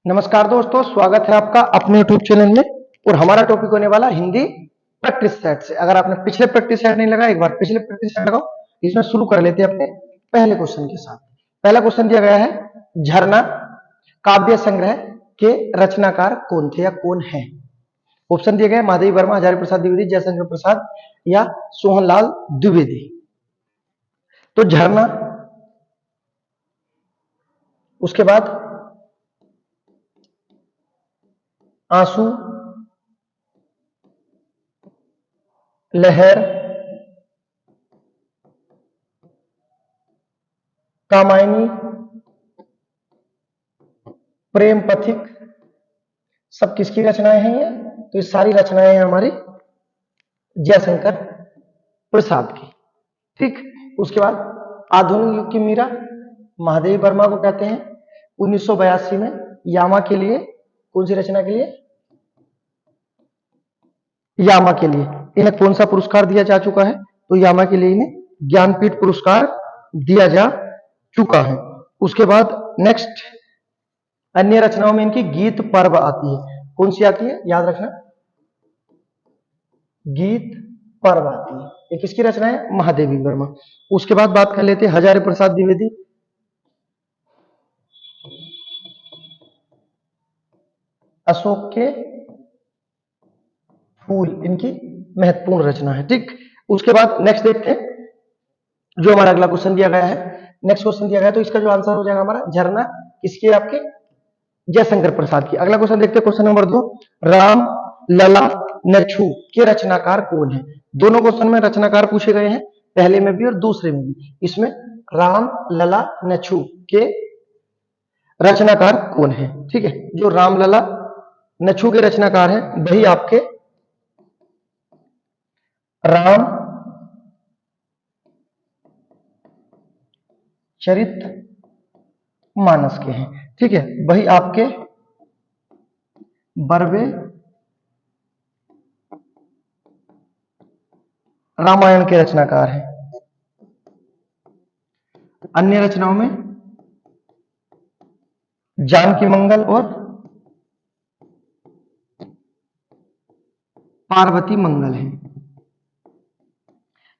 नमस्कार दोस्तों, स्वागत है आपका अपने YouTube चैनल में। और हमारा टॉपिक होने वाला हिंदी प्रैक्टिस सेट से। अगर आपने पिछले प्रैक्टिस सेट नहीं लगाया, एक बार पिछले प्रैक्टिस सेट लगाओ। इसमें शुरू कर लेते हैं अपने पहले क्वेश्चन के साथ। पहला क्वेश्चन दिया गया है, झरना काव्य संग्रह के रचनाकार कौन थे या कौन है। ऑप्शन दिए गए महादेवी वर्मा, हजारी प्रसाद द्विवेदी, जयशंकर प्रसाद या सोहनलाल द्विवेदी। तो झरना, उसके बाद आंसू, लहर, कामायनी, प्रेम पथिक, सब किसकी रचनाएं हैं ये? तो ये सारी रचनाएं हैं हमारी जयशंकर प्रसाद की। ठीक, उसके बाद आधुनिक युग की मीरा, महादेवी वर्मा को कहते हैं। 1982 में यामा के लिए, कौन सी रचना के लिए? यामा के लिए इन्हें कौन सा पुरस्कार दिया जा चुका है? तो यामा के लिए इन्हें ज्ञानपीठ पुरस्कार दिया जा चुका है। उसके बाद नेक्स्ट, अन्य रचनाओं में इनकी गीत पर्व आती है। कौन सी आती है, याद रखना, गीत पर्व आती है। ये किसकी रचना है? महादेवी वर्मा। उसके बाद बात कर लेते हैं हजारी प्रसाद द्विवेदी। अशोक के फूल इनकी महत्वपूर्ण रचना है। ठीक, उसके बाद नेक्स्ट देखते हैं जो हमारा अगला क्वेश्चन दिया गया है। नेक्स्ट क्वेश्चन दिया गया है, तो इसका जो आंसर हो जाएगा हमारा झरना किसकी है? आपके जयशंकर प्रसाद की। अगला क्वेश्चन देखते हैं, क्वेश्चन नंबर 2, राम लला नछू के रचनाकार कौन है? दोनों क्वेश्चन में रचनाकार पूछे गए हैं, पहले में भी और दूसरे में भी। इसमें राम लला नछू के रचनाकार कौन है? ठीक है, जो राम लला नछू के रचनाकार है वही आपके राम चरित मानस के हैं। ठीक है, वही आपके बरवे रामायण के रचनाकार हैं। अन्य रचनाओं में जानकी मंगल और पार्वती मंगल है।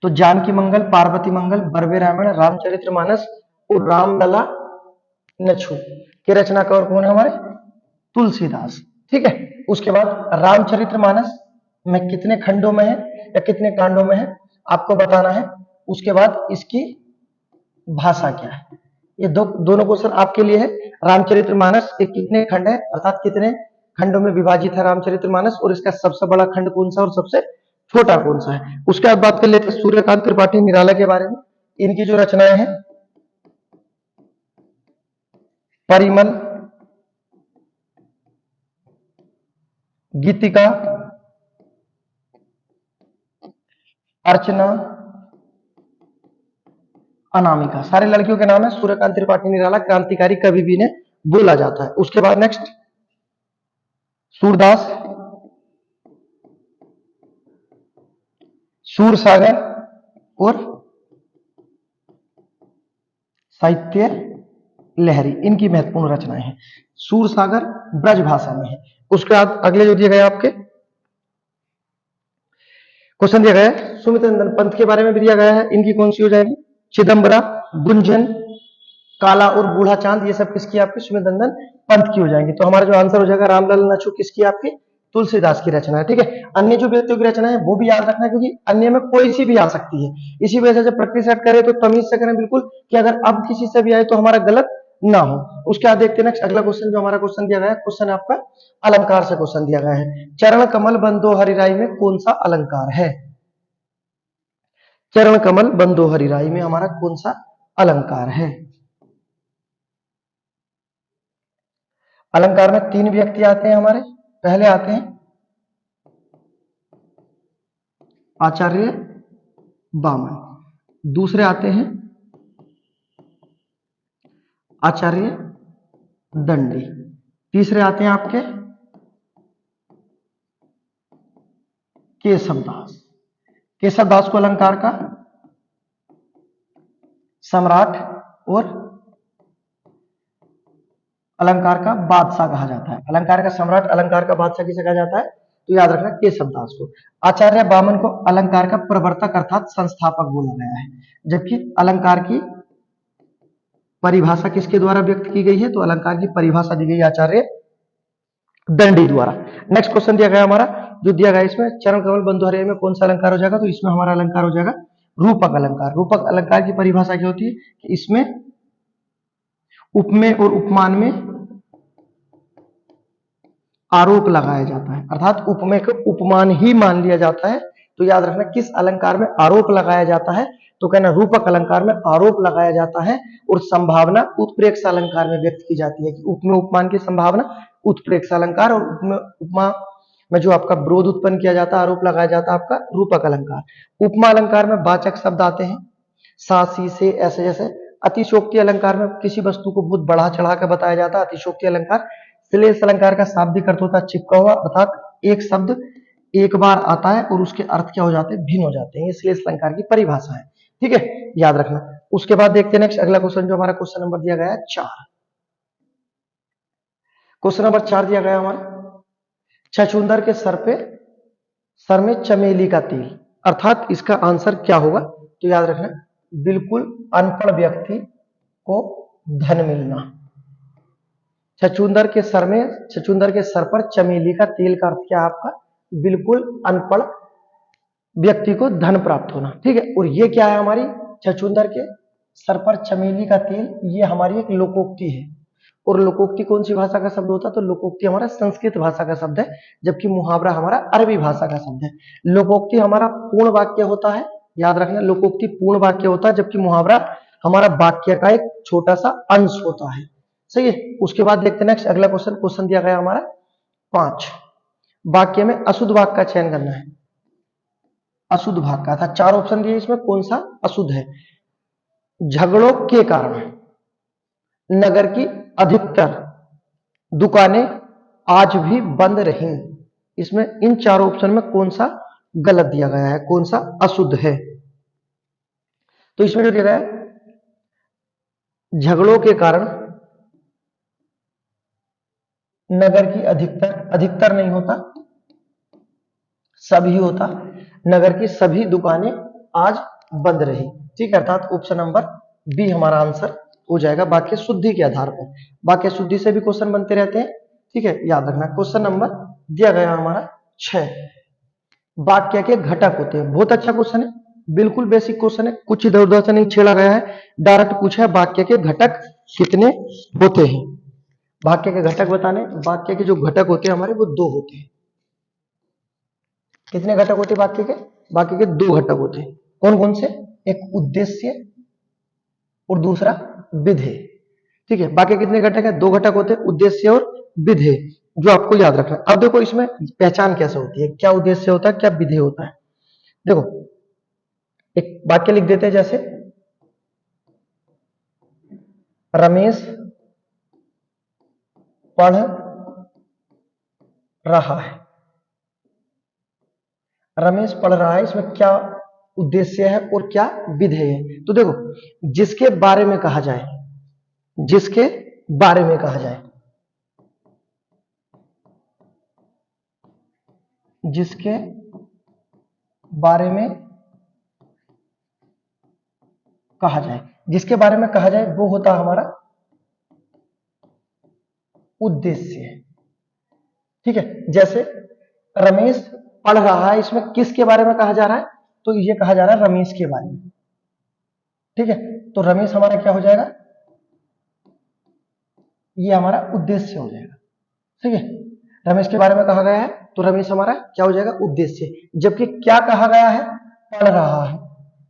तो जानकी मंगल, पार्वती मंगल, बरवे रामायण, रामचरितमानस और रामलला नछू के रचनाकार कौन है? हमारे तुलसीदास। ठीक है, उसके बाद रामचरितमानस में कितने खंडों में है या कितने कांडों में है आपको बताना है। उसके बाद इसकी भाषा क्या है? ये दोनों क्वेश्चन आपके लिए है। रामचरितमानस के कितने खंड है, अर्थात कितने खंडों में विभाजित है रामचरितमानस, और इसका सबसे बड़ा खंड कौन सा और सबसे छोटा कौन सा है। उसके बाद बात कर लेते हैं सूर्यकांत त्रिपाठी निराला के बारे में। इनकी जो रचनाएं हैं, परिमल, गीतिका, अर्चना, अनामिका, सारे लड़कियों के नाम है। सूर्यकांत त्रिपाठी निराला क्रांतिकारी कवि भी ने बोला जाता है। उसके बाद नेक्स्ट, सूरदास, सूरसागर और साहित्य लहरी, इनकी महत्वपूर्ण रचनाएं हैं। सूरसागर ब्रज भाषा में है। उसके बाद अगले जो दिए गए आपके क्वेश्चन दिया गया है, सुमित्र नंदन पंत के बारे में भी दिया गया है। इनकी कौन सी हो जाएगी? चिदम्बरा, गुंजन, काला और बूढ़ा चांद, ये सब किसकी? आपकी सुमित्र नंदन पंत की हो जाएंगी। तो हमारा जो आंसर हो जाएगा रामलाल नछू किसकी? आपकी तुलसीदास की रचना है। ठीक है, अन्य जो व्यक्तियों की रचना है वो भी याद रखना, क्योंकि अन्य में कोई सी भी आ सकती है। इसी वजह से जब प्रैक्टिस सेट करें तो तमीज से करें बिल्कुल, कि अगर अब किसी से भी आए तो हमारा गलत ना हो। उसके बाद देखते हैं नेक्स्ट अगला क्वेश्चन जो हमारा क्वेश्चन दिया गया है। क्वेश्चन आपका अलंकार से क्वेश्चन दिया गया है। चरण कमल बंदो हरिराई में कौन सा अलंकार है? चरण कमल बंदो हरिराई में हमारा कौन सा अलंकार है? अलंकार में 3 व्यक्ति आते हैं हमारे। पहले आते हैं आचार्य बामन, दूसरे आते हैं आचार्य दंडी, तीसरे आते हैं आपके केशवदास। केशवदास को अलंकार का सम्राट और अलंकार का बादशाह कहा जाता है। अलंकार का सम्राट, अलंकार का बादशाह किसे कहा जाता है? तो याद रखना केशवदास को। आचार्य बामन को अलंकार का प्रवर्तक अर्थात संस्थापक बोला गया है, जबकि अलंकार की परिभाषा किसके द्वारा व्यक्त की गई है? तो अलंकार की परिभाषा दी गई आचार्य दंडी द्वारा। नेक्स्ट क्वेश्चन दिया गया हमारा, जो दिया गया इसमें चरण कमल बंधुहरे में कौन सा अलंकार हो जाएगा? तो इसमें हमारा अलंकार हो जाएगा रूपक अलंकार। रूपक अलंकार की परिभाषा क्या होती है? कि इसमें उपमेय और उपमान में आरोप लगाया जाता है, अर्थात उपमेय को उपमान ही मान लिया जाता है। तो याद रखना किस अलंकार में आरोप लगाया जाता है? तो कहना रूपक अलंकार में आरोप लगाया जाता है और संभावना उत्प्रेक्ष अलंकार में व्यक्त की जाती है कि उपमेय उपमान की संभावना उत्प्रेक्ष अलंकार और उपमा में जो आपका विरोध उत्पन्न किया जाता है, आरोप लगाया जाता है, आपका रूपक अलंकार। उपमा अलंकार में वाचक शब्द आते हैं सा, सी, से, ऐसे जैसे। अतिशोक्ति अलंकार में किसी वस्तु को बहुत बढ़ा चढ़ा कर बताया जाता है, अतिशोक्ति अलंकार। श्लेष अलंकार का शाब्दिक अर्थ होता है चिपका हुआ, अर्थात एक शब्द एक बार आता है और उसके अर्थ क्या हो जाते हैं? भिन्न हो जाते हैं। ये श्लेष अलंकार की परिभाषा है, ठीक है, याद रखना। उसके बाद देखते हैं नेक्स्ट अगला क्वेश्चन, जो हमारा क्वेश्चन नंबर दिया गया है 4। क्वेश्चन नंबर 4 दिया गया हमारा, छछूंदर के सर में चमेली का तिल, अर्थात इसका आंसर क्या होगा? तो याद रखना बिल्कुल अनपढ़ व्यक्ति को धन मिलना। छछूंदर के सर पर चमेली का तेल का अर्थ क्या है आपका? बिल्कुल अनपढ़ व्यक्ति को धन प्राप्त होना, ठीक है। और ये क्या है हमारी? छछूंदर के सर पर चमेली का तेल, ये हमारी एक लोकोक्ति है। और लोकोक्ति कौन सी भाषा का शब्द होता है? तो लोकोक्ति हमारा संस्कृत भाषा का शब्द है, जबकि मुहावरा हमारा अरबी भाषा का शब्द है। लोकोक्ति हमारा पूर्ण वाक्य होता है, याद रखना लोकोक्ति पूर्ण वाक्य होता है, जबकि मुहावरा हमारा वाक्य का एक छोटा सा अंश होता है, सही है। उसके बाद देखते हैं नेक्स्ट अगला क्वेश्चन। क्वेश्चन दिया गया हमारा 5, वाक्य में अशुद्ध वाक्य का चयन करना है। अशुद्ध भाग का था, 4 ऑप्शन दिए, इसमें कौन सा अशुद्ध है? झगड़ों के कारण नगर की अधिकतर दुकानें आज भी बंद रहीं। इसमें इन 4 ऑप्शन में कौन सा गलत दिया गया है, कौन सा अशुद्ध है? तो इसमें जो दिया गया है झगड़ों के कारण नगर की अधिकतर नहीं होता, सभी होता, नगर की सभी दुकानें आज बंद रही, ठीक है। अर्थात ऑप्शन नंबर बी हमारा आंसर हो जाएगा वाक्य शुद्धि के आधार पर। वाक्य शुद्धि से भी क्वेश्चन बनते रहते हैं, ठीक है, याद रखना। क्वेश्चन नंबर दिया गया हमारा 6, वाक्य के घटक होते हैं। बहुत अच्छा क्वेश्चन है, बिल्कुल बेसिक क्वेश्चन है, कुछ इधर उधर से नहीं छेड़ा गया है, डायरेक्ट पूछा है वाक्य के घटक कितने होते हैं। वाक्य के घटक बताने, वाक्य के जो घटक होते हैं हमारे वो 2 होते हैं। कितने घटक होते हैं वाक्य के? वाक्य के 2 घटक होते हैं। कौन कौन से? एक उद्देश्य और दूसरा विधेय, ठीक है। वाक्य कितने घटक है? 2 घटक होते हैं, उद्देश्य और विधेय, जो आपको याद रखना है। अब देखो इसमें पहचान कैसे होती है, क्या उद्देश्य होता है, क्या विधेय होता है। देखो एक वाक्य लिख देते हैं, जैसे रमेश पढ़ रहा है। रमेश पढ़ रहा है, इसमें क्या उद्देश्य है और क्या विधेय है? तो देखो जिसके बारे में कहा जाए, जिसके बारे में कहा जाए, जिसके बारे में कहा जाए, जिसके बारे में कहा जाए वो होता है हमारा उद्देश्य, ठीक है। जैसे रमेश पढ़ रहा है, इसमें किसके बारे में कहा जा रहा है? तो ये कहा जा रहा है रमेश के बारे में, ठीक है। तो रमेश हमारा क्या हो जाएगा? ये हमारा उद्देश्य हो जाएगा, ठीक है। रमेश के बारे में कहा गया है तो रमेश हमारा क्या हो जाएगा? उद्देश्य। जबकि क्या कहा गया है? पढ़ रहा है,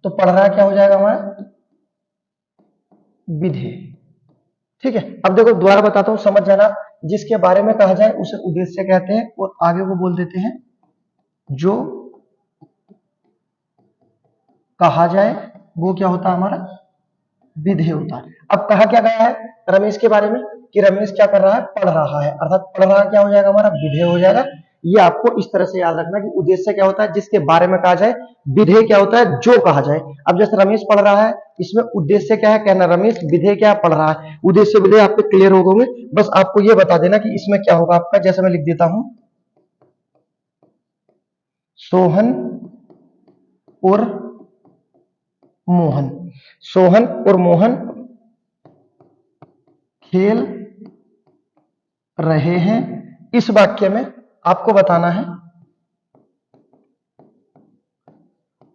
तो पढ़ रहा क्या हो जाएगा हमारा? विधेय, ठीक है। अब देखो दोबारा बताता हूं, समझ जाना। जिसके बारे में कहा जाए उसे उद्देश्य कहते हैं, और आगे वो बोल देते हैं जो कहा जाए वो क्या होता है हमारा? विधेय होता है। अब कहा क्या गया है रमेश के बारे में? कि रमेश क्या कर रहा है? पढ़ रहा है, अर्थात पढ़ रहा क्या हो जाएगा हमारा? विधेय हो जाएगा। ये आपको इस तरह से याद रखना कि उद्देश्य क्या होता है जिसके बारे में कहा जाए, विधेय क्या होता है जो कहा जाए। अब जैसे रमेश पढ़ रहा है, इसमें उद्देश्य क्या है कहना रमेश, विधेय क्या पढ़ रहा है, उद्देश्य विधेय आपको क्लियर हो गए। बस आपको ये बता देना कि इसमें क्या होगा आपका, जैसे मैं लिख देता हूं सोहन और मोहन, सोहन और मोहन खेल रहे हैं। इस वाक्य में आपको बताना है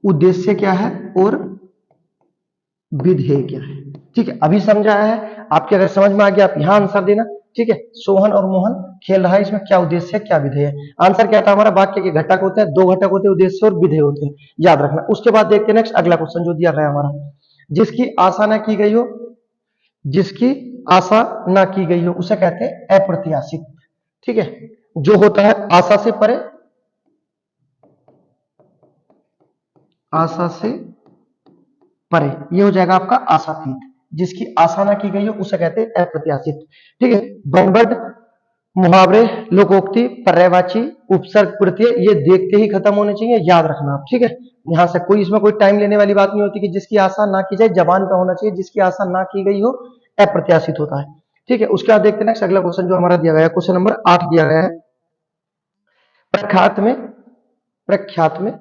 उद्देश्य क्या है और विधेय क्या है। ठीक है, अभी समझाया है, आपके अगर समझ में आ गया आप यहां आंसर देना। ठीक है, सोहन और मोहन खेल रहा है, इसमें क्या उद्देश्य है क्या विधेय है। आंसर क्या था हमारा, वाक्य के घटक होते हैं, दो घटक होते हैं, उद्देश्य और विधेय होते हैं, याद रखना। उसके बाद देखते हैं नेक्स्ट अगला क्वेश्चन जो दिया गया हमारा, जिसकी आशा ना की गई हो, जिसकी आशा ना की गई हो उसे कहते हैं अप्रत्याशित। ठीक है, जो होता है आशा से परे, आशा से परे, ये हो जाएगा आपका आशातीत। जिसकी आशा ना की गई हो उसे कहते हैं अप्रत्याशित। ठीक है, बनवर्ड, मुहावरे, लोकोक्ति, पर्यायवाची, उपसर्ग, प्रत्यय, ये देखते ही खत्म होने चाहिए, याद रखना आप। ठीक है, यहां से कोई इसमें कोई टाइम लेने वाली बात नहीं होती कि जिसकी आशा ना की जाए, जबान पे होना चाहिए, जिसकी आशा ना की गई हो अप्रत्याशित होता है। ठीक है, उसके बाद देखते हैं नेक्स्ट अगला क्वेश्चन जो हमारा दिया गया है, क्वेश्चन नंबर 8 दिया गया है, प्रख्यात में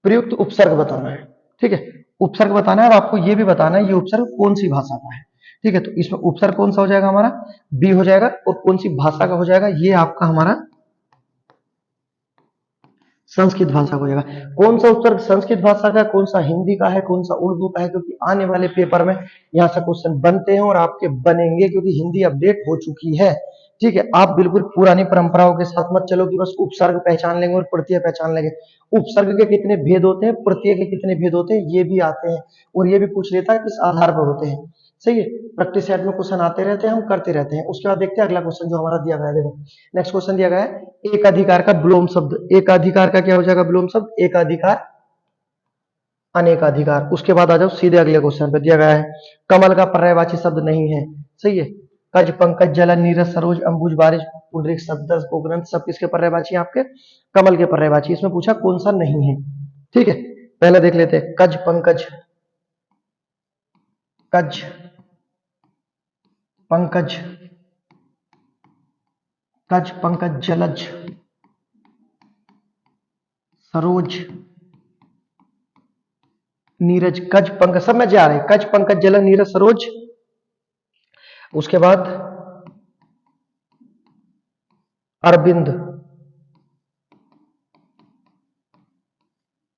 प्रयुक्त उपसर्ग बताना है। ठीक है, उपसर्ग बताना है और आपको ये भी बताना है ये उपसर्ग कौन सी भाषा का है। ठीक है, तो इसमें उपसर्ग कौन सा हो जाएगा हमारा, बी हो जाएगा, और कौन सी भाषा का हो जाएगा, ये आपका हमारा संस्कृत भाषा का हो जाएगा। कौन सा उपसर्ग संस्कृत भाषा का, कौन सा हिंदी का है, कौन सा उर्दू का है, क्योंकि आने वाले पेपर में यहां से क्वेश्चन बनते हैं और आपके बनेंगे, क्योंकि हिंदी अपडेट हो चुकी है। ठीक है, आप बिल्कुल पुरानी परंपराओं के साथ मत चलो कि बस उपसर्ग पहचान लेंगे और प्रत्यय पहचान लेंगे। उपसर्ग के कितने भेद होते हैं, प्रत्यय के कितने भेद होते हैं, ये भी आते हैं, और ये भी पूछ लेता है किस आधार पर होते हैं। सही है, प्रैक्टिस सेट में क्वेश्चन आते रहते हैं, हम करते रहते हैं। उसके बाद देखते हैं अगला क्वेश्चन जो हमारा दिया गया है। देखो नेक्स्ट क्वेश्चन दिया गया है, एक अधिकार का विलोम शब्द, एक अधिकार का क्या हो जाएगा विलोम शब्द, एक अधिकार अनेकाधिकार। उसके बाद आ जाओ सीधे अगले क्वेश्चन पे, दिया गया है कमल का पर्यायवाची शब्द नहीं है। सही है, कज, पंकज, जलन, नीरज, सरोज, अंबुज, बारिश, पुंडरीक, सप्तरस, गोग्रंथ, सब किसके पर्यायवाची हैं आपके, कमल के पर्यायवाची। इसमें पूछा कौन सा नहीं है। ठीक है, पहले देख लेते हैं, कज पंकज, कज पंकज, कज पंकज जलज, सरोज, नीरज, कज पंकज, सब में जा रहे हैं, कज पंकज जलन नीरज सरोज। उसके बाद अरविंद,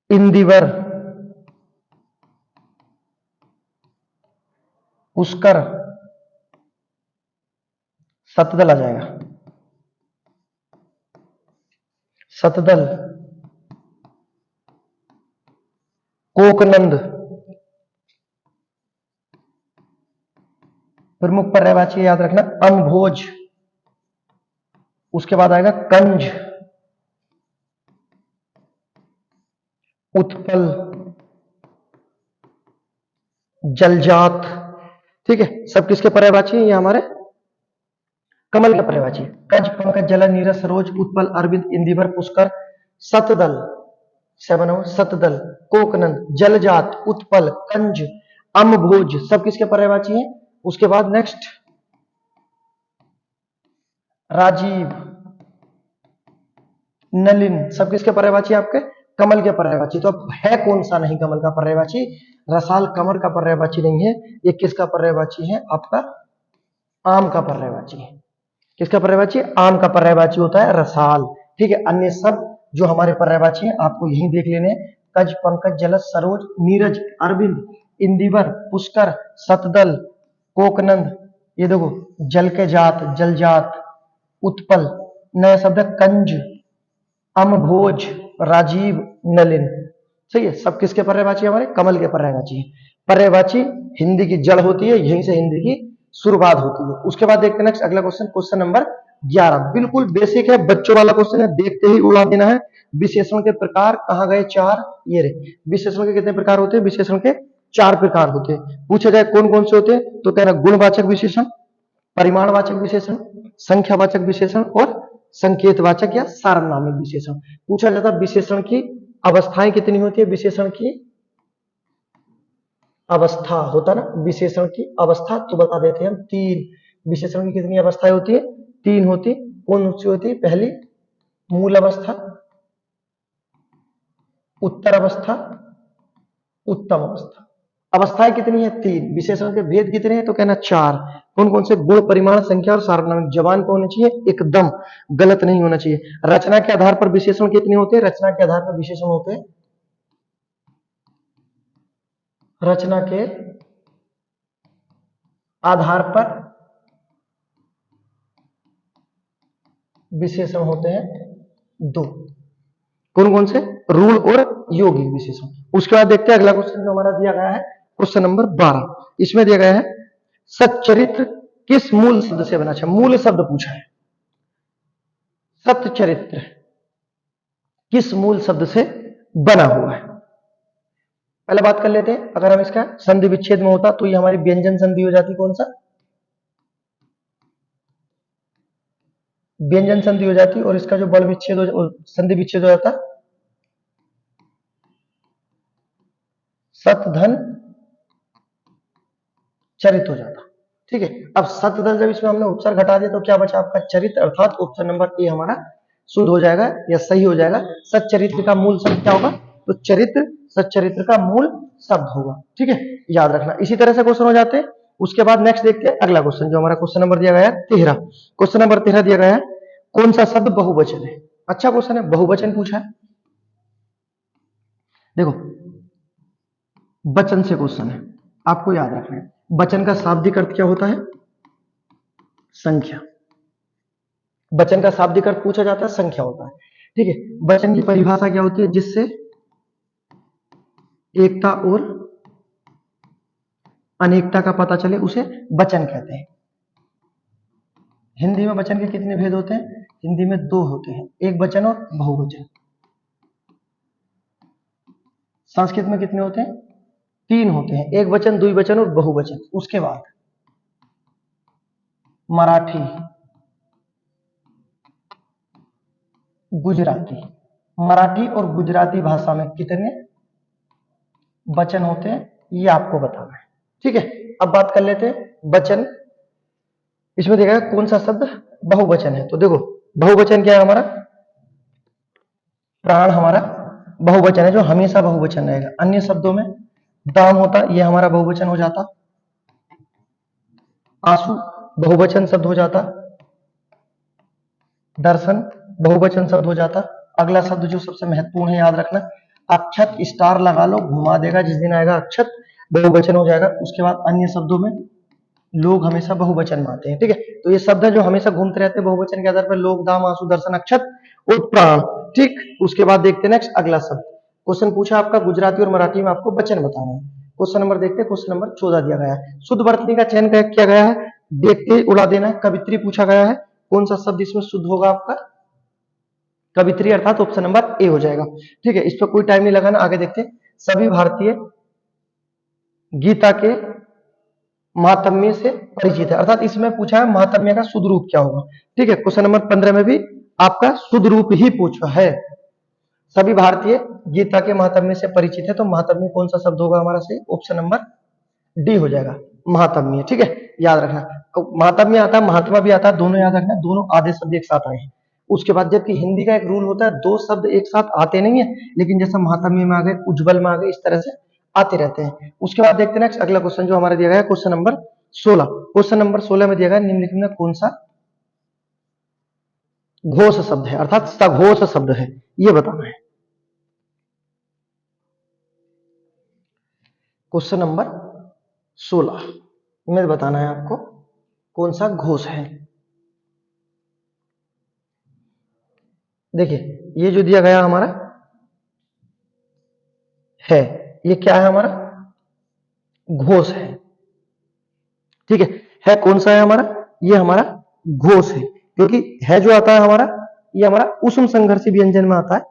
इंदिवर, पुष्कर, सतदल आ जाएगा, सतदल, कोकनंद, प्रमुख पर्यायवाची याद रखना, अम्भोज। उसके बाद आएगा कंज, उत्पल, जलजात। ठीक है, सब किसके पर्यायवाची है, ये हमारे कमल के पर्यायवाची। कज पंकज जलन नीरज सरोज, उत्पल, अरविंद, इंदिवर, पुष्कर, सतदल, 7 सतदल, कोकनंद, जलजात, उत्पल, कंज, अम्भोज, सब किसके पर्यायवाची हैं। उसके बाद नेक्स्ट राजीव, नलिन, सब किसके पर्यायवाची आपके, कमल के पर्यायवाची। तो अब है कौन सा नहीं कमल का पर्यायवाची, रसाल कमल का पर्यायवाची नहीं है। ये किसका पर्यायवाची है आपका, आम का पर्यायवाची है। किसका पर्यायवाची, आम का पर्यायवाची होता है रसाल। ठीक है, अन्य सब जो हमारे पर्यायवाची हैं आपको यही देख लेने हैं, कज पंकज जलज सरोज नीरज अरविंद इंदिवर पुष्कर सतदल कोकनंद, ये देखो जल के जात जलजात उत्पल, नया शब्द कंज अम्भोज राजीव नलिन। सही है, सब किसके पर्यायवाची हमारे, कमल के पर्यायवाची है। पर्यायवाची हिंदी की जड़ होती है, यहीं से हिंदी की शुरुआत होती है। उसके बाद देखते हैं नेक्स्ट अगला क्वेश्चन, क्वेश्चन नंबर 11, बिल्कुल बेसिक है, बच्चों वाला क्वेश्चन है, देखते ही उड़ा देना है। विशेषण के प्रकार कहां गए, 4, ये रहे। विशेषण के कितने प्रकार होते हैं, विशेषण के 4 प्रकार होते हैं। पूछा जाए कौन कौन से होते हैं, तो कहना गुणवाचक विशेषण, परिमाणवाचक विशेषण, संख्यावाचक विशेषण और संकेतवाचक या सार्वनामिक विशेषण। पूछा जाता विशेषण की अवस्थाएं कितनी होती है, विशेषण की अवस्था होता ना, विशेषण की अवस्था तो बता देते हैं हम 3। विशेषण की कितनी अवस्थाएं होती है, 3 होती। कौन सी होती है, पहली मूल अवस्था, उत्तर अवस्था, उत्तम अवस्था। अवस्थाएं कितनी है, 3। विशेषण के भेद कितने हैं, तो कहना 4। कौन कौन से, गुण, परिमाण, संख्या और सार्वनामिक। जबान को होना चाहिए एकदम गलत नहीं होना चाहिए। रचना के आधार पर विशेषण कितने होते हैं, रचना के आधार पर विशेषण होते हैं, रचना के आधार पर विशेषण होते हैं 2। कौन कौन से, रूल और यौगिक विशेषण। उसके बाद देखते हैं अगला क्वेश्चन जो हमारा दिया गया है, क्वेश्चन नंबर 12। इसमें दिया गया है सच्चरित्र किस मूल शब्द से बना है, मूल शब्द पूछा है। सच्चरित्र किस मूल शब्द से बना हुआ है। पहले बात कर लेते हैं, अगर हम इसका संधि विच्छेद में होता तो ये हमारी व्यंजन संधि हो जाती, कौन सा, व्यंजन संधि हो जाती। और इसका जो बल विच्छेद हो, संधि विच्छेद हो जाता सतधन चरित हो जाता। ठीक है, अब सतधन जब इसमें हमने उपसर्ग हटा दिया तो क्या बचा आपका, चरित्र, अर्थात ऑप्शन नंबर ए हमारा शुद्ध हो जाएगा या सही हो जाएगा। सच्चरित्र का मूल शब्द क्या होगा, तो चरित्र, सच्चरित्र का मूल शब्द होगा। ठीक है, याद रखना। इसी तरह से क्वेश्चन हो जाते हैं। उसके बाद नेक्स्ट देखते हैं अगला क्वेश्चन जो हमारा क्वेश्चन नंबर दिया गया है 13। क्वेश्चन नंबर 13 दिया गया है, कौन सा शब्द बहुवचन है। अच्छा क्वेश्चन है, बहुवचन पूछा है। देखो वचन से क्वेश्चन है, आपको याद रखना है। वचन का शाब्दिक अर्थ क्या होता है, संख्या। वचन का शाब्दिक अर्थ पूछा जाता है, संख्या होता है। ठीक है, वचन की परिभाषा क्या होती है, जिससे एकता और अनेकता का पता चले, उसे वचन कहते हैं। हिंदी में वचन के कितने भेद होते हैं, हिंदी में 2 होते हैं, एक वचन और बहुवचन। संस्कृत में कितने होते हैं, 3 होते हैं, एक वचन, द्विवचन और बहुवचन। उसके बाद मराठी, गुजराती, मराठी और गुजराती भाषा में कितने वचन होते हैं, ये आपको बताना है। ठीक है, अब बात कर लेते हैं वचन। इसमें देखा कौन सा शब्द बहुवचन है, तो देखो बहुवचन क्या है हमारा, प्राण हमारा बहुवचन है, जो हमेशा बहुवचन रहेगा। अन्य शब्दों में दाम होता, ये हमारा बहुवचन हो जाता। आंसू बहुवचन शब्द हो जाता। दर्शन बहुवचन शब्द हो जाता। अगला शब्द जो सबसे महत्वपूर्ण है, याद रखना, अक्षत, स्टार लगा लो, घुमा देगा, जिस दिन आएगा अक्षत बहुवचन हो जाएगा। उसके बाद अन्य शब्दों में लोग हमेशा बहुवचन में आते हैं। ठीक है, तो ये शब्द है जो हमेशा घूमते रहते हैं बहुवचन के आधार पर, लोग, दाम, आंसू, दर्शन, अक्षत और प्राण। ठीक, उसके बाद देखते हैं नेक्स्ट अगला शब्द। क्वेश्चन पूछा आपका गुजराती और मराठी में आपको वचन बताना है। क्वेश्चन नंबर देखते हैं, क्वेश्चन नंबर 14 दिया गया है, शुद्ध वर्तनी का चयन किया गया है, देखते उड़ा देना है। कवित्री पूछा गया है, कौन सा शब्द इसमें शुद्ध होगा आपका, कवित्री, अर्थात ऑप्शन नंबर ए हो जाएगा। ठीक है, इस पर कोई टाइम नहीं लगाना, आगे देखते हैं। सभी भारतीय गीता के महात्म्य से परिचित है, अर्थात इसमें पूछा है महात्म्य का शुद्ध रूप क्या होगा। ठीक है, क्वेश्चन नंबर 15 में भी आपका शुद्ध रूप ही पूछा है। सभी भारतीय गीता के महात्म्य से परिचित है, तो महात्म्य कौन सा शब्द होगा हमारा सही, ऑप्शन नंबर डी हो जाएगा, महात्म्य। ठीक है, याद रखना, महात्म्य आता है, महात्मा भी आता है, दोनों याद रखना, दोनों आधे शब्द एक साथ आए हैं। उसके बाद जबकि हिंदी का एक रूल होता है, 2 शब्द एक साथ आते नहीं है, लेकिन जैसे महात्म्य में आ गए, उज्जवल में आ गए, इस तरह से आते रहते हैं। उसके बाद देखते हैं नेक्स्ट अगला क्वेश्चन जो हमारा दिया गया है, क्वेश्चन नंबर 16। क्वेश्चन नंबर 16 में दिया गया निम्नलिखित में कौन सा घोष शब्द है, अर्थात सघोष शब्द है, ये बताना है। क्वेश्चन नंबर 16 में बताना है आपको कौन सा घोष है। देखिए ये जो दिया गया हमारा है, ये क्या है हमारा, घोष है। ठीक है कौन सा है हमारा, ये हमारा घोष है, क्योंकि है जो आता है हमारा, ये हमारा उष्म संघर्षी व्यंजन में आता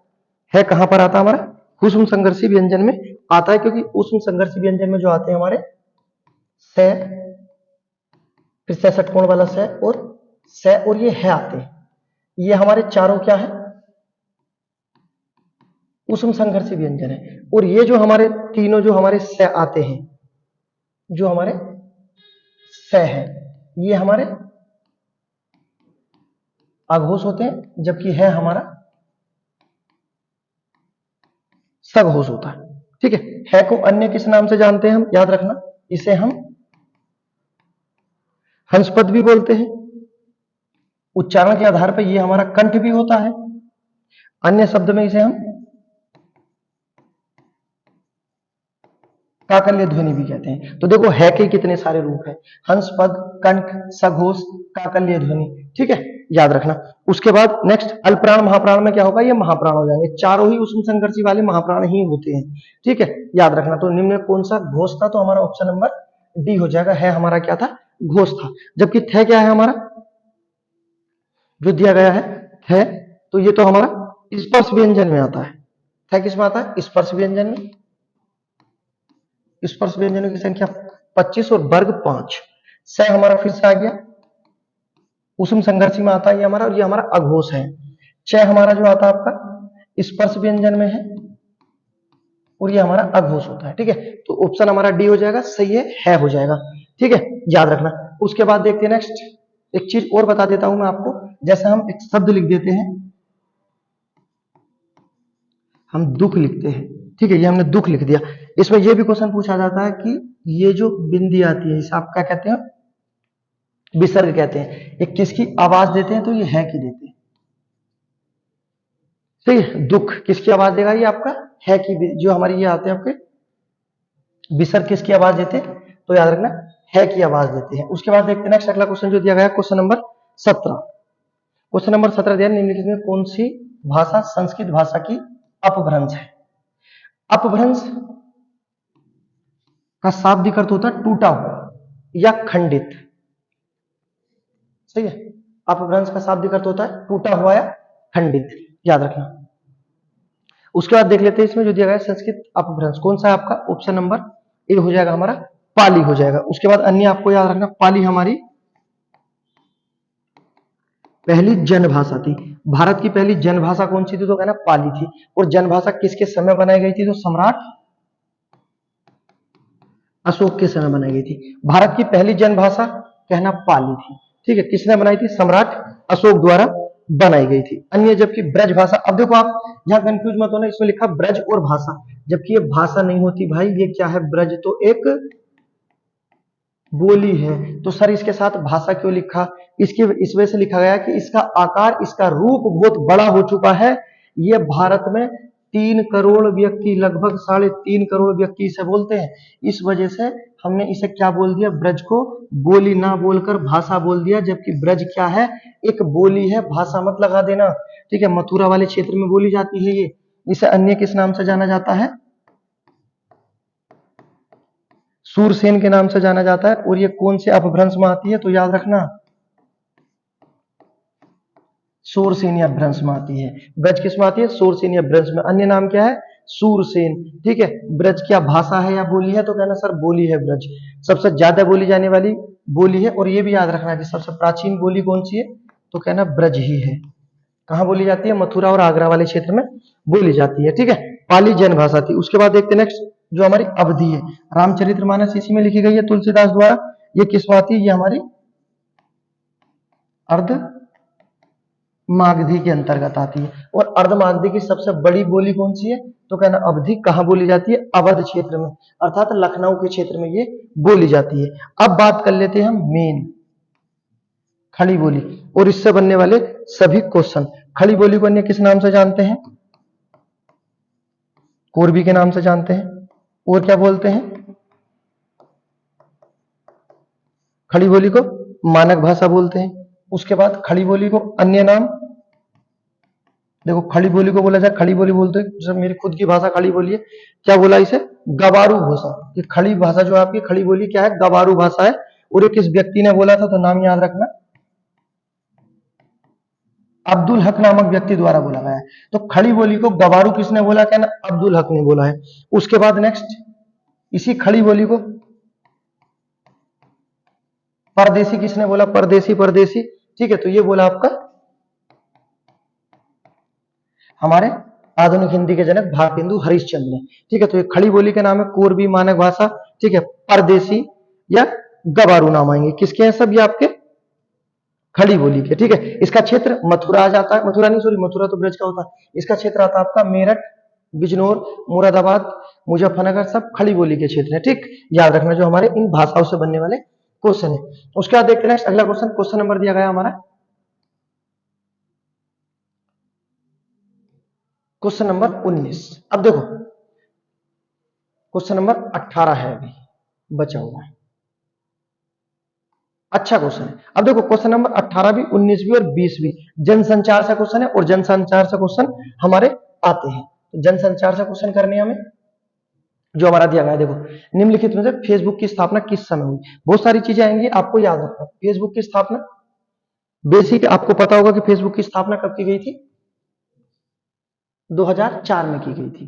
है कहां पर आता है हमारा, उष्म संघर्षी व्यंजन में आता है, क्योंकि उष्म संघर्षी व्यंजन में जो आते हैं हमारे से, फिर से षटकोण वाला से और ये है आते हैं। ये हमारे चारों क्या है, उष्म संघर्षी व्यंजन है। और ये जो हमारे तीनों जो हमारे स आते हैं, जो हमारे स है, ये हमारे अघोष होते हैं, जबकि है हमारा सघोष होता है। ठीक है को अन्य किस नाम से जानते हैं हम, याद रखना, इसे हम हंसपद भी बोलते हैं। उच्चारण के आधार पर ये हमारा कंठ भी होता है। अन्य शब्द में इसे हम काकल्य ध्वनि भी कहते हैं। तो देखो है के कितने सारे रूप हैं, हंसपद, कंठ, सघोष, काकल्य ध्वनि। ठीक है, याद रखना। उसके बाद नेक्स्ट अल्पप्राण महाप्राण में क्या होगा, ये महाप्राण हो जाएंगे। चारों ही उष्म संघर्षी वाले महाप्राण ही होते हैं। ठीक है, याद रखना। तो निम्न में कौन सा घोष था, तो हमारा ऑप्शन नंबर डी हो जाएगा। है हमारा क्या था, घोष था। जबकि थ क्या है हमारा, जो दिया गया है, तो ये तो हमारा स्पर्श व्यंजन में आता है। थ किस में आता है, स्पर्श व्यंजन में। स्पर्श व्यंजनों की संख्या 25 और वर्ग 5। स हमारा फिर से आ गया, उष्म संघर्षी में आता है ये हमारा, और ये हमारा अघोष है। च हमारा जो आता है आपका स्पर्श व्यंजन में है, और ये हमारा अघोष होता है। ठीक है, तो ऑप्शन हमारा डी हो जाएगा, सही है हो जाएगा। ठीक है, याद रखना। उसके बाद देखते हैं नेक्स्ट, एक चीज और बता देता हूं मैं आपको। जैसे हम एक शब्द लिख देते हैं, हम दुख लिखते हैं। ठीक है, ये हमने दुख लिख दिया। इसमें यह भी क्वेश्चन पूछा जाता है कि ये जो बिंदी आती है, इसे आप क्या कहते हैं, विसर्ग कहते हैं। ये किसकी आवाज देते हैं, तो ये है की देते हैं। ठीक है, दुख किसकी आवाज देगा, ये आपका है की। जो हमारी ये आते हैं आपके विसर्ग किसकी आवाज देते हैं, तो याद रखना है की आवाज देते हैं। उसके बाद देखते हैं नेक्स्ट अगला क्वेश्चन जो दिया गया है, क्वेश्चन नंबर 17। क्वेश्चन नंबर 17 दिया, निम्नलिखित में कौन सी भाषा संस्कृत भाषा की अपभ्रंश है। अपभ्रंश का शाब्दिक अर्थ होता है टूटा हुआ या खंडित। सही है, अपभ्रंश का शाब्दिक अर्थ होता है टूटा हुआ या खंडित, याद रखना। उसके बाद देख लेते हैं इसमें जो दिया गया है संस्कृत अपभ्रंश कौन सा है आपका, ऑप्शन नंबर ए हो जाएगा हमारा, पाली हो जाएगा। उसके बाद अन्य आपको याद रखना, पाली हमारी पहली जनभाषा थी। भारत की पहली जनभाषा कौन सी थी, तो कहना पाली थी। और जनभाषा किसके समय बनाई गई थी, तो सम्राट अशोक के समय बनाई गई थी। भारत की पहली जनभाषा कहना पाली थी। ठीक है, किसने बनाई थी, सम्राट अशोक द्वारा बनाई गई थी। अन्य जबकि ब्रज भाषा, अब देखो आप यहां कंफ्यूज मत होना, इसमें लिखा ब्रज और भाषा, जबकि ये भाषा नहीं होती भाई, ये क्या है, ब्रज तो एक बोली है। तो सर इसके साथ भाषा क्यों लिखा, इसकी इस वजह से लिखा गया कि इसका आकार, इसका रूप बहुत बड़ा हो चुका है। ये भारत में 3 करोड़ व्यक्ति, लगभग 3.5 करोड़ व्यक्ति इसे बोलते हैं। इस वजह से हमने इसे क्या बोल दिया, ब्रज को बोली ना बोलकर भाषा बोल दिया। जबकि ब्रज क्या है, एक बोली है, भाषा मत लगा देना। ठीक है, मथुरा वाले क्षेत्र में बोली जाती है ये। इसे अन्य किस नाम से जाना जाता है, सूरसेन के नाम से जाना जाता है। और ये कौन से अपभ्रंश में आती है, तो याद रखना सूरसेन अपभ्रंश में आती है। ब्रज किस में आती है, सूरसेन अपभ्रंश में। अन्य नाम क्या है, सूरसेन। ठीक है, ब्रज क्या भाषा है या बोली है, तो कहना सर बोली है ब्रज, सबसे ज्यादा बोली जाने वाली बोली है। और ये भी याद रखना कि सबसे प्राचीन बोली कौन सी है, तो कहना ब्रज ही है। कहां बोली जाती है, मथुरा और आगरा वाले क्षेत्र में बोली जाती है। ठीक है, पाली जनभाषा थी। उसके बाद देखते हैं नेक्स्ट जो हमारी अवधि है, रामचरितमानस इसी में लिखी गई है तुलसीदास द्वारा। ये किस में आती है, ये हमारी अर्ध मागधी के अंतर्गत आती है। और अर्ध मागधी की सबसे बड़ी बोली कौन सी है, तो कहना अवधि। कहां बोली जाती है, अवध क्षेत्र में, अर्थात लखनऊ के क्षेत्र में ये बोली जाती है। अब बात कर लेते हैं हम मेन खड़ी बोली और इससे बनने वाले सभी क्वेश्चन। खड़ी बोली को अन्य किस नाम से जानते हैं, कोरबी के नाम से जानते हैं। और क्या बोलते हैं, खड़ी बोली को मानक भाषा बोलते हैं। उसके बाद खड़ी बोली को अन्य नाम, देखो खड़ी बोली को बोला जाए, खड़ी बोली बोलते हैं, जैसे मेरी खुद की भाषा खड़ी बोली है, क्या बोला इसे, गवारू भाषा। ये खड़ी भाषा जो आपकी खड़ी बोली क्या है, गवारू भाषा है। और ये किस व्यक्ति ने बोला था, तो नाम याद रखना, अब्दुल हक नामक व्यक्ति द्वारा बोला गया है। तो खड़ी बोली को गवारू किसने बोला, कहना अब्दुल हक ने बोला है। उसके बाद नेक्स्ट इसी खड़ी बोली को परदेसी किसने बोला, परदेसी परदेसी। ठीक है, तो ये बोला आपका हमारे आधुनिक हिंदी के जनक भारतेंदु हरिश्चंद्र ने। ठीक है, तो ये खड़ी बोली के नाम है, कोरबी मानक भाषा, ठीक है, परदेसी या गवारू नाम आएंगे। किसके हैं सब? ये आपके खड़ी बोली के। ठीक है, इसका क्षेत्र मथुरा आ जाता है, मथुरा नहीं सॉरी, मथुरा तो ब्रज का होता है। इसका क्षेत्र आता है आपका मेरठ, बिजनौर, मुरादाबाद, मुजफ्फरनगर, सब खड़ी बोली के क्षेत्र है। ठीक, याद रखना जो हमारे इन भाषाओं से बनने वाले क्वेश्चन है। उसके बाद देखते हैं नेक्स्ट अगला क्वेश्चन, क्वेश्चन नंबर दिया गया हमारा क्वेश्चन नंबर 19। अब देखो क्वेश्चन नंबर 18 है, अभी बचा हुआ है। अच्छा क्वेश्चन है। अब देखो क्वेश्चन नंबर 18 भी, 19 भी और 20 भी जनसंचार से क्वेश्चन है, और जनसंचार से क्वेश्चन हमारे आते हैं। तो जनसंचार से क्वेश्चन करने हमें, जो हमारा दिया गया है, देखो निम्नलिखित में से फेसबुक की स्थापना किस समय हुई? बहुत सारी चीजें आएंगी, आपको याद रखना। फेसबुक की स्थापना बेसिक आपको पता होगा कि फेसबुक की स्थापना कब की गई थी? 2004 में की गई थी।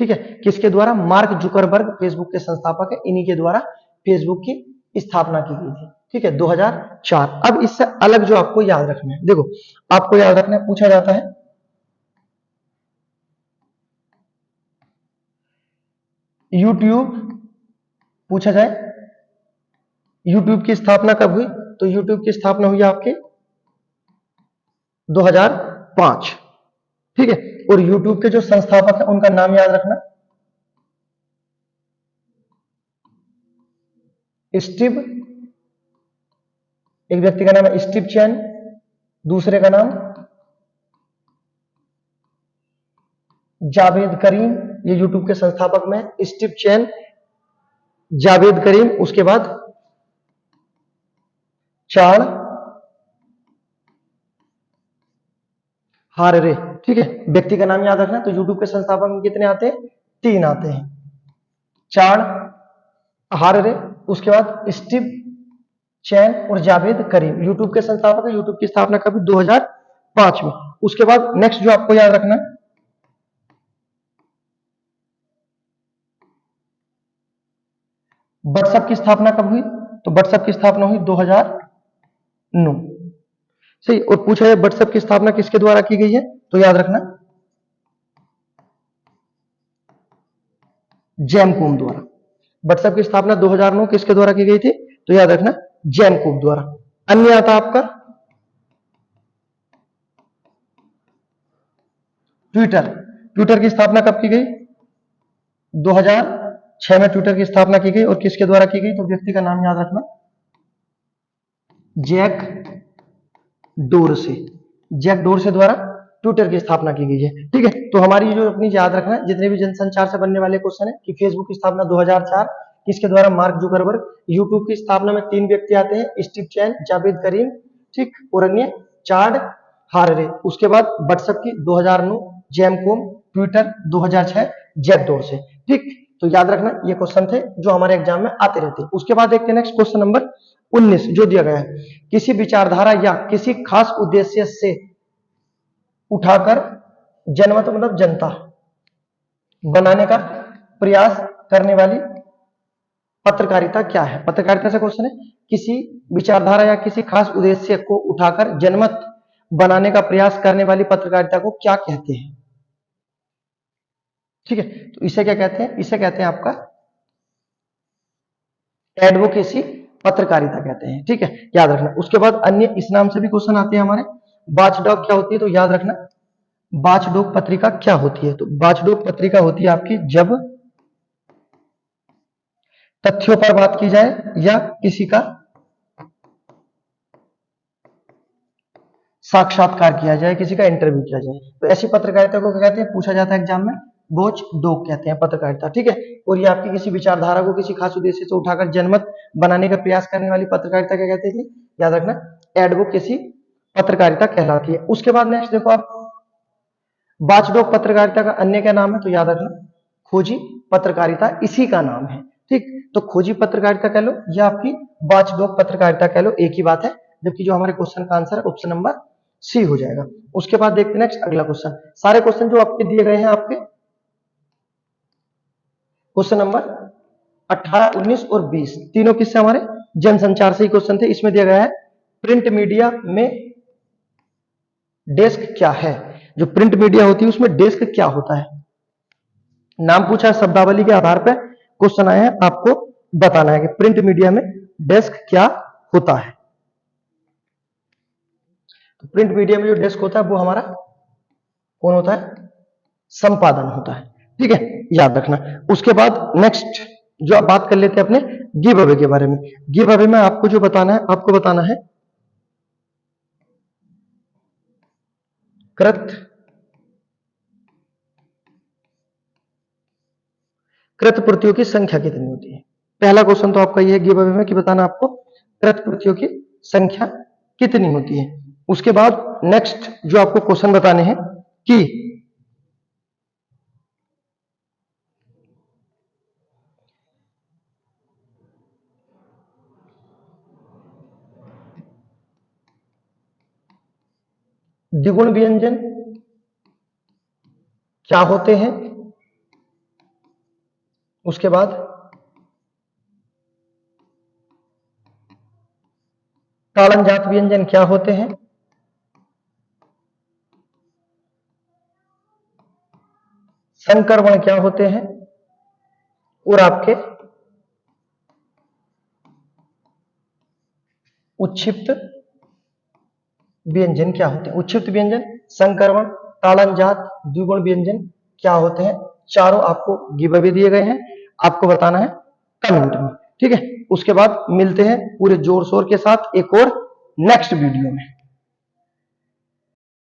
ठीक है, किसके द्वारा? मार्क जुकरबर्ग फेसबुक के संस्थापक है, इन्हीं के द्वारा फेसबुक की स्थापना की गई थी। ठीक है, 2004। अब इससे अलग जो आपको याद रखना है, देखो आपको याद रखना है, पूछा जाता है यूट्यूब, पूछा जाए यूट्यूब की स्थापना कब हुई? तो यूट्यूब की स्थापना हुई आपके 2005। ठीक है, और यूट्यूब के जो संस्थापक है उनका नाम याद रखना, स्टीव, एक व्यक्ति का नाम है स्टीव चैन, दूसरे का नाम जावेद करीम। ये यूट्यूब के संस्थापक में स्टीव चैन, जावेद करीम, उसके बाद चार्ल्स हार्रे। ठीक है, व्यक्ति का नाम याद रखना। तो यूट्यूब के संस्थापक में कितने आते हैं? 3 आते हैं, चार्ल्स हार्रे, उसके बाद स्टीव चैन और जावेद करीम। यूट्यूब के संस्थापक है। यूट्यूब की स्थापना कभी 2005 में। उसके बाद नेक्स्ट जो आपको याद रखना, व्हाट्सएप की स्थापना कब हुई? तो व्हाट्सएप की स्थापना हुई 2009। सही, और पूछा है व्हाट्सएप की स्थापना किसके द्वारा की गई है? तो याद रखना जेमकूम द्वारा। व्हाट्सएप की स्थापना 2009 किसके द्वारा की गई थी? तो याद रखना जेमकूम द्वारा। अन्य आता आपका ट्विटर। ट्विटर की स्थापना कब की गई? 2006 में ट्विटर की स्थापना की गई, और किसके द्वारा की गई? तो व्यक्ति का नाम याद रखना, जैक डोरसे। जैक डोरसे द्वारा ट्विटर की स्थापना की गई है। ठीक है, तो हमारी जो अपनी याद रखना है, जितने भी जनसंचार से बनने वाले क्वेश्चन है, कि फेसबुक की स्थापना 2004 किसके द्वारा? Mark Zuckerberg. यूट्यूब की स्थापना में 3 व्यक्ति आते हैं, स्टीव चैन, जावेद करीम, ठीक, और अन्य चार्ल्स हार्रे। उसके बाद व्हाट्सएप की 2009 जेमकॉम, ट्विटर 2006 जैक डोरसे। ठीक, तो याद रखना ये क्वेश्चन थे जो हमारे एग्जाम में आते रहते हैं। उसके बाद देखते हैं नेक्स्ट क्वेश्चन नंबर 19 जो दिया गया है, किसी विचारधारा या किसी खास उद्देश्य से उठाकर जनमत मतलब जनता बनाने का प्रयास करने वाली पत्रकारिता क्या है? पत्रकारिता से क्वेश्चन है, किसी विचारधारा या किसी खास उद्देश्य को उठाकर जनमत बनाने का प्रयास करने वाली पत्रकारिता को क्या कहते हैं? ठीक है, तो इसे क्या कहते हैं? इसे कहते हैं आपका एडवोकेसी पत्रकारिता कहते हैं। ठीक है, याद रखना। उसके बाद अन्य इस नाम से भी क्वेश्चन आते हैं हमारे। वॉचडॉग क्या होती है? तो याद रखना वॉचडॉग पत्रिका क्या होती है? तो वॉचडॉग पत्रिका होती है आपकी जब तथ्यों पर बात की जाए या किसी का साक्षात्कार किया जाए, किसी का इंटरव्यू किया जाए, तो ऐसी पत्रकारिता को क्या कहते हैं? पूछा जाता है एग्जाम में, वॉच डॉग कहते हैं पत्रकारिता। ठीक है, और ये आपकी किसी विचारधारा को किसी खास उद्देश्य से उठाकर जनमत बनाने का प्रयास करने वाली पत्रकारिता क्या कहते हैं? याद रखना एडवोकेसी पत्रकारिता कहलाती है। उसके बाद नेक्स्ट देखो आप, वॉचडॉग पत्रकारिता का अन्य क्या नाम है? तो याद रखना खोजी पत्रकारिता इसी का नाम है। ठीक, तो खोजी पत्रकारिता कह लो या आपकी वॉचडॉग पत्रकारिता कह लो, एक ही बात है। जबकि जो हमारे क्वेश्चन का आंसर है ऑप्शन नंबर सी हो जाएगा। उसके बाद देखते हैं नेक्स्ट अगला क्वेश्चन। सारे क्वेश्चन जो आपके दिए गए हैं, आपके क्वेश्चन नंबर 18, 19 और 20 तीनों किससे? हमारे जनसंचार से ही क्वेश्चन थे। इसमें दिया गया है प्रिंट मीडिया में डेस्क क्या है? जो प्रिंट मीडिया होती है उसमें डेस्क क्या होता है? नाम पूछा है, शब्दावली के आधार पर क्वेश्चन आए हैं, आपको बताना है कि प्रिंट मीडिया में डेस्क क्या होता है। तो प्रिंट मीडिया में जो डेस्क होता है वो हमारा कौन होता है? संपादन होता है। ठीक है, याद रखना। उसके बाद नेक्स्ट जो आप बात कर लेते हैं अपने गिव अवे के बारे में। गिव अवे में आपको जो बताना है, आपको बताना है कृत प्रतियों की संख्या कितनी होती है। पहला क्वेश्चन तो आपका ये है गिव अवे में कि बताना आपको कृत प्रतियों की संख्या कितनी होती है। उसके बाद नेक्स्ट जो आपको क्वेश्चन बताने हैं कि द्विगुण व्यंजन क्या होते हैं। उसके बाद ताड़नजात व्यंजन क्या होते हैं। संकरवण क्या होते हैं। और आपके उच्छिप्त व्यंजन क्या होते हैं। उच्छिप्त व्यंजन, संकरवण, ताड़नजात, द्विगुण व्यंजन क्या होते हैं। चारों आपको गिव अवे दिए गए हैं, आपको बताना है कमेंट में। ठीक है, उसके बाद मिलते हैं पूरे जोर शोर के साथ एक और नेक्स्ट वीडियो में।